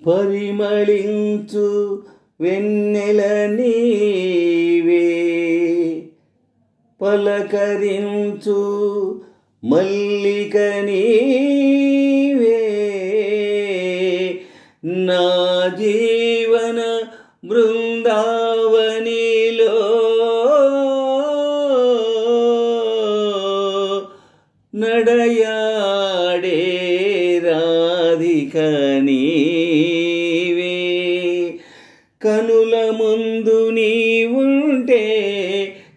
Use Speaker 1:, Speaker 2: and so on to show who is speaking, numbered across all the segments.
Speaker 1: పరిమళించు వెన్నెల నీవే, పలకరించు మల్లిక నీవే, నా జీవన బృందావనిలో నడయాడే రాధిక నీవే. కనుల ముందు నీవుంటే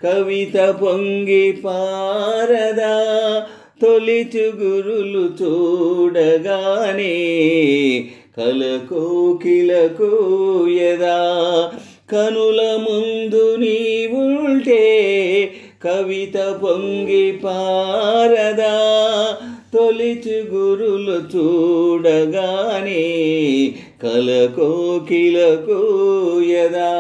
Speaker 1: కవిత పొంగి పారదా, తొలి చిగురులు చూడగానే కలకోకిలకు యదా. కనుల ముందు నీవుంటే కవిత పొంగి పారదా, తొలి చిగురులు చూడగానే కలకోకిలకు యదా.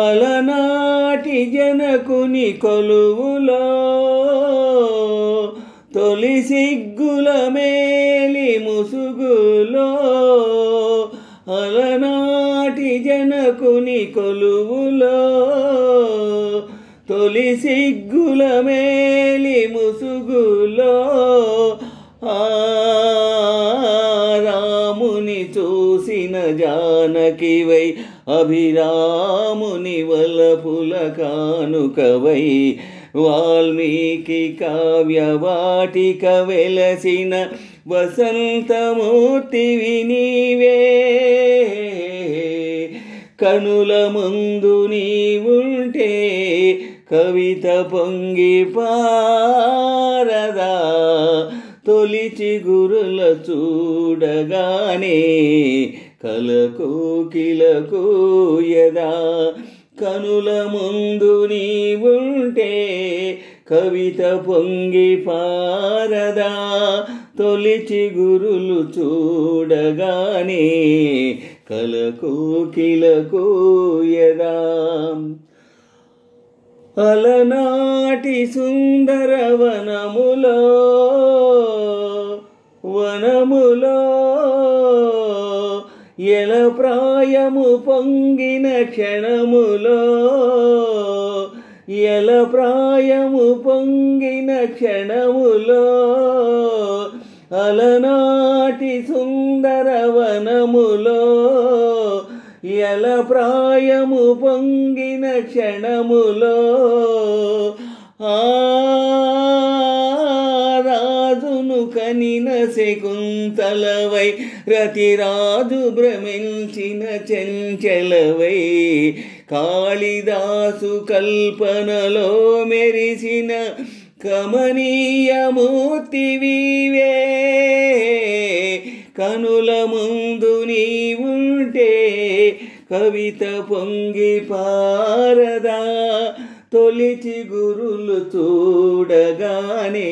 Speaker 1: అలనాటి జనకుని కొలువులో తొలి సిగ్గుల మేలి ముసుగులో, అలనాటి జనకుని కొలువులో తొలి సిగ్గుల మేలి ముసుగులో, రాముని చూసిన జానకివై అభిరాముని వలపుల కానుకవై, వాల్మీకి కావ్యవాటిక వెలసిన వసంతమూర్తివి నీవే. కనుల ముందు నీవుంటే కవిత పొంగి పారదా, తొలి చిగురుల చూడగానే కలకోకిలకు యదా. కనుల ముందు నీవుంటే కవిత పొంగి పారదా, తొలి చిగురులు చూడగానే కలకోకిలకు యదా. అలనాటి సుందర వనములో ఎల ప్రాయము పొంగిన క్షణములో, ఎల ప్రాయము పొంగిన క్షణములో, అలనాటి సుందర వనములో ఎల ప్రాయము పొంగిన క్షణములో, రాజును కనిన శకుంతలవై రతిరాజు భ్రమించిన చెంచలవై, కాళిదాసు కల్పనలో మెరిసిన కమనీయమూర్తివివే. కనుల ముందు నీవుంటే కవిత పొంగి పారదా, తొలి చిగురులు చూడగానే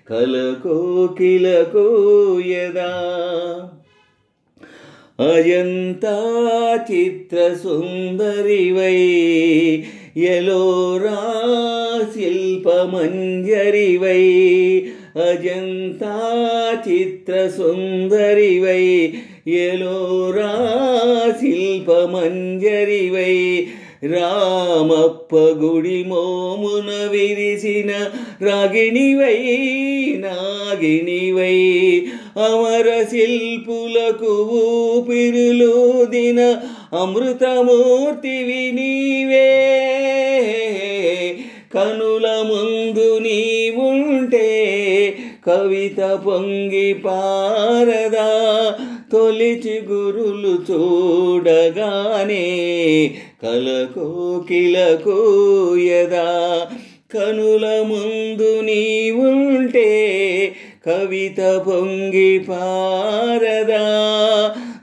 Speaker 1: కలకోకిలకు యదా. అజంతా చిత్ర సుందరివై, ఎలోరా శిల్పమంజరివై, అజంతా చిత్ర సుందరివై, ఎలోరా శిల్పమంజరివై, రామప్ప గుడి మోమున విరిసిన రాగిణివై నాగిణివై, అమర శిల్పులకు ఊపిరులూదిన అమృతమూర్తివి నీవే. కనుల ముందు నీవుంటే కవిత పొంగి పారదా, తొలి చిగురులు చూడగానే కలకోకిలకు యదా. కనుల ముందు నీవుంటే కవిత పొంగి పారదా,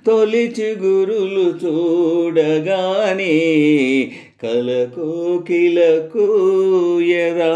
Speaker 1: తొలి చిగురులు చూడగానే కలకోకిలకు యదా.